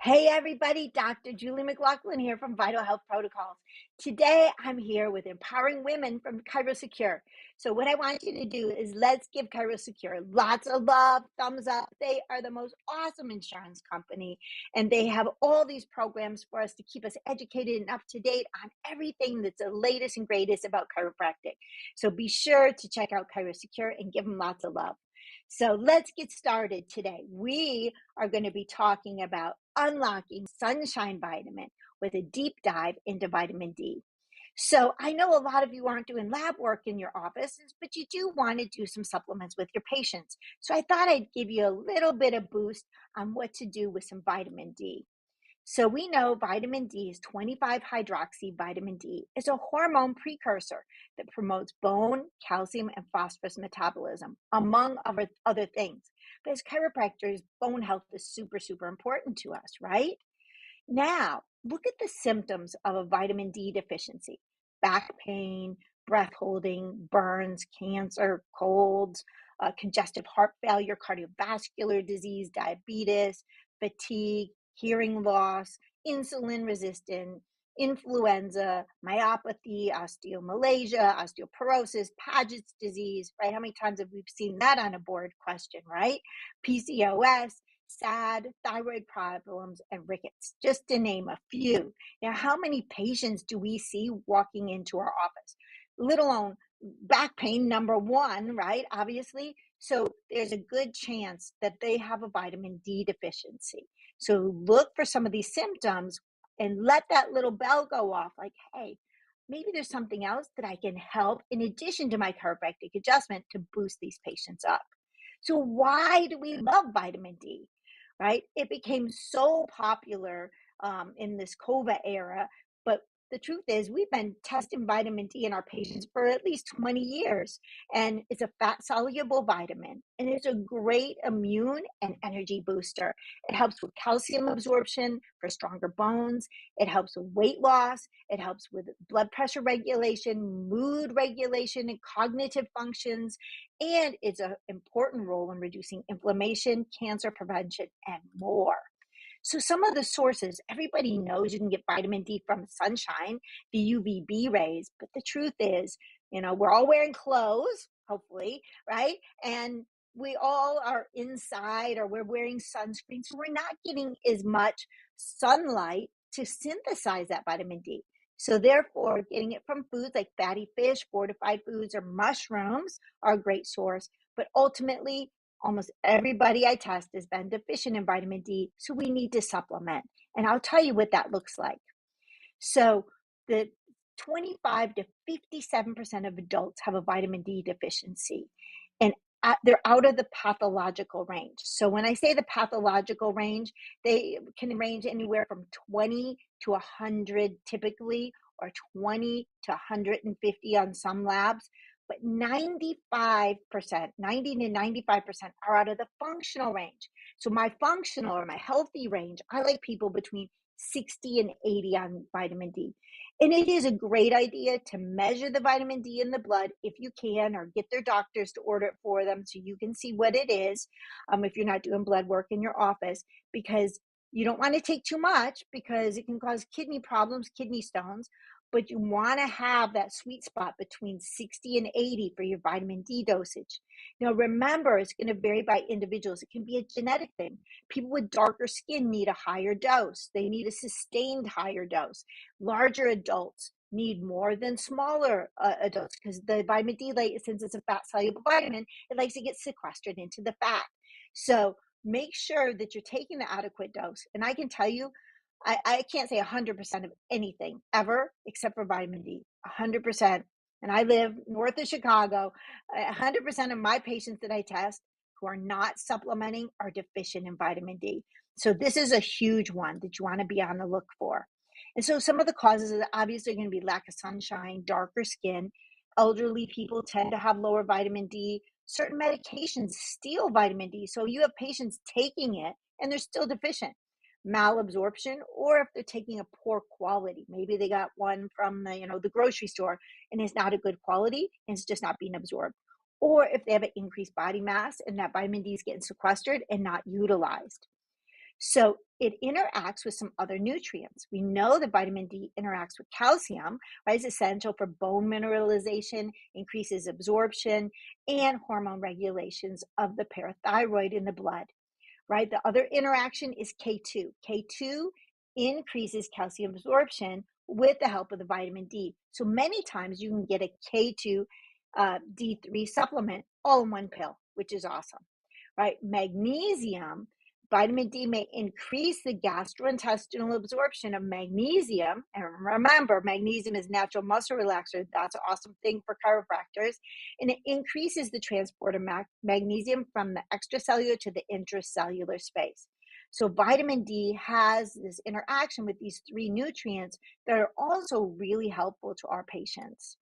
Hey everybody, Dr. Julie McLaughlin here from Vital Health Protocols. Today I'm here with empowering women from ChiroSecure. So what I want you to do is let's give ChiroSecure lots of love, thumbs up. They are the most awesome insurance company and they have all these programs for us to keep us educated and up to date on everything that's the latest and greatest about chiropractic. So be sure to check out ChiroSecure and give them lots of love. So let's get started today. We are going to be talking about unlocking sunshine vitamin with a deep dive into vitamin D. So I know a lot of you aren't doing lab work in your offices, but you do want to do some supplements with your patients. So I thought I'd give you a little bit of boost on what to do with some vitamin D. So we know vitamin D is 25-hydroxy vitamin D. It's a hormone precursor that promotes bone, calcium, and phosphorus metabolism, among other things. But as chiropractors, bone health is super, super important to us, right? Now, look at the symptoms of a vitamin D deficiency: back pain, breath holding, burns, cancer, colds, congestive heart failure, cardiovascular disease, diabetes, fatigue, hearing loss, insulin resistant, influenza, myopathy, osteomalacia, osteoporosis, Paget's disease, right? How many times have we seen that on a board question, right? PCOS, SAD, thyroid problems, and rickets, just to name a few. Now, how many patients do we see walking into our office? Let alone back pain, number one, right? Obviously. So there's a good chance that they have a vitamin D deficiency. So look for some of these symptoms and let that little bell go off like, hey, maybe there's something else that I can help in addition to my chiropractic adjustment to boost these patients up. So why do we love vitamin D? Right? It became so popular in this COVID era, but the truth is we've been testing vitamin D in our patients for at least 20 years, and it's a fat soluble vitamin, and it's a great immune and energy booster. It helps with calcium absorption for stronger bones. It helps with weight loss. It helps with blood pressure regulation, mood regulation, and cognitive functions. And it's an important role in reducing inflammation, cancer prevention, and more. So some of the sources, everybody knows you can get vitamin D from sunshine, the UVB rays, but the truth is, we're all wearing clothes, hopefully, right? And we all are inside or we're wearing sunscreen, so we're not getting as much sunlight to synthesize that vitamin D. So therefore, getting it from foods like fatty fish, fortified foods, or mushrooms are a great source. But ultimately, almost everybody I test has been deficient in vitamin D, so we need to supplement. And I'll tell you what that looks like. So the 25 to 57% of adults have a vitamin D deficiency, and they're out of the pathological range. So when I say the pathological range, they can range anywhere from 20 to 100 typically, or 20 to 150 on some labs. But 95%, 90 to 95% are out of the functional range. So my functional or my healthy range, I like people between 60 and 80 on vitamin D. And it is a great idea to measure the vitamin D in the blood if you can, or get their doctors to order it for them so you can see what it is if you're not doing blood work in your office, because you don't want to take too much because it can cause kidney problems, kidney stones. But you want to have that sweet spot between 60 and 80 for your vitamin D dosage. Now, remember, it's going to vary by individuals. It can be a genetic thing. People with darker skin need a higher dose. They need a sustained higher dose. Larger adults need more than smaller adults, because the vitamin D, since it's a fat-soluble vitamin, it likes to get sequestered into the fat. So make sure that you're taking the adequate dose. And I can tell you, I can't say 100% of anything ever except for vitamin D, 100%. And I live north of Chicago. 100% of my patients that I test who are not supplementing are deficient in vitamin D. So this is a huge one that you want to be on the look for. And so some of the causes are obviously going to be lack of sunshine, darker skin. Elderly people tend to have lower vitamin D. Certain medications steal vitamin D. So you have patients taking it and they're still deficient. Malabsorption, or if they're taking a poor quality, maybe they got one from the grocery store and it's not a good quality and it's just not being absorbed, or if they have an increased body mass and that vitamin D is getting sequestered and not utilized. So it interacts with some other nutrients. We know that vitamin D interacts with calcium, right? It's essential for bone mineralization, increases absorption, and hormone regulations of the parathyroid in the blood, right? The other interaction is K2. K2 increases calcium absorption with the help of the vitamin D. So many times you can get a K2 D3 supplement all in one pill, which is awesome, right? Magnesium, vitamin D may increase the gastrointestinal absorption of magnesium. And remember, magnesium is natural muscle relaxer. That's an awesome thing for chiropractors. And it increases the transport of magnesium from the extracellular to the intracellular space. So vitamin D has this interaction with these three nutrients that are also really helpful to our patients.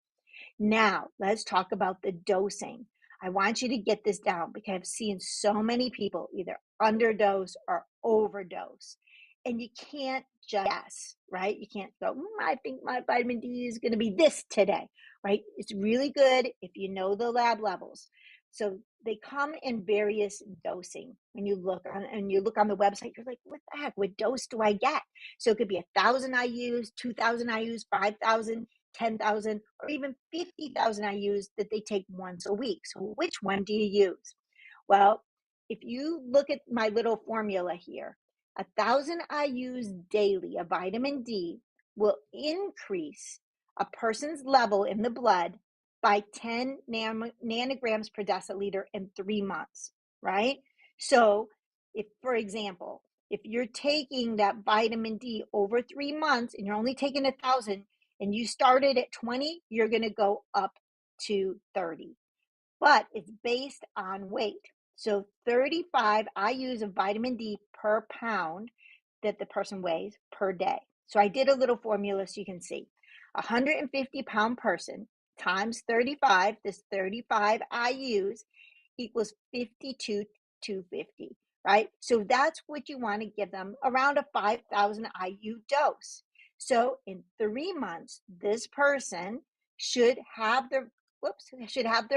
Now, let's talk about the dosing. I want you to get this down because I've seen so many people either underdose or overdose. And you can't just guess, right? You can't go, I think my vitamin D is going to be this today, right? It's really good if you know the lab levels. So they come in various dosing. When you look on the website, you're like, what the heck? What dose do I get? So it could be 1,000 IUs, 2,000 IUs, 5,000. 10,000 or even 50,000 IUs that they take once a week. So which one do you use? Well, if you look at my little formula here, 1,000 IUs daily of vitamin D will increase a person's level in the blood by 10 nanograms per deciliter in 3 months, right? So if, for example, if you're taking that vitamin D over 3 months and you're only taking 1,000, and you started at 20, you're going to go up to 30. But it's based on weight. So 35 IUs of vitamin D per pound that the person weighs per day. So I did a little formula so you can see. 150-pound person times 35, this 35 IUs equals 52,250, right? So that's what you want to give them, around a 5,000 IU dose. So in 3 months, this person should have their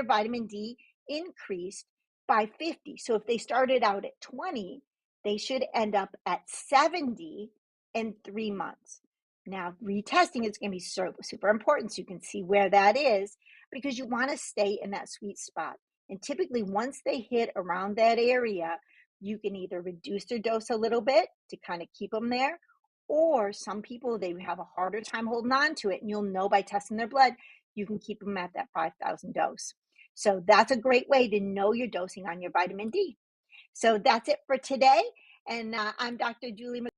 vitamin D increased by 50. So if they started out at 20, they should end up at 70 in 3 months. Now, retesting is going to be super important so you can see where that is, because you want to stay in that sweet spot. And typically, once they hit around that area, you can either reduce their dose a little bit to kind of keep them there, or some people, they have a harder time holding on to it, and you'll know by testing their blood, you can keep them at that 5,000 dose. So that's a great way to know your dosing on your vitamin D. So that's it for today. And I'm Dr. Julie McLaughlin.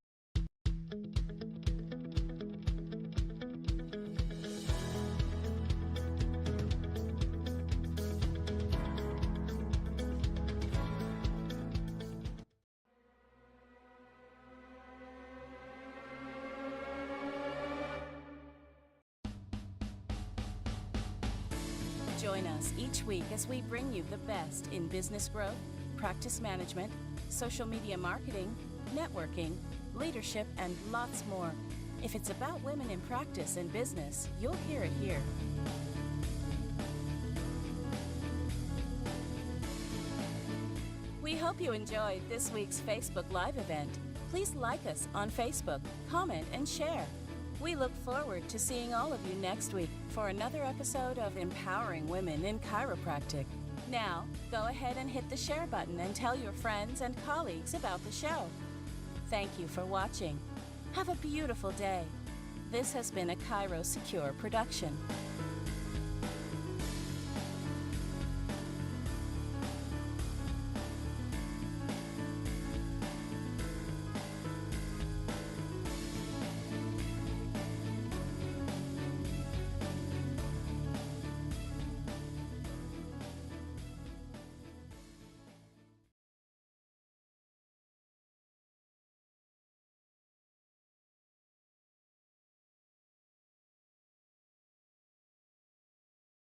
Join us each week as we bring you the best in business growth, practice management, social media marketing, networking, leadership, and lots more. If it's about women in practice and business, you'll hear it here. We hope you enjoyed this week's Facebook Live event. Please like us on Facebook, comment, and share. We look forward to seeing all of you next week for another episode of Empowering Women in Chiropractic. Now, go ahead and hit the share button and tell your friends and colleagues about the show. Thank you for watching. Have a beautiful day. This has been a ChiroSecure production.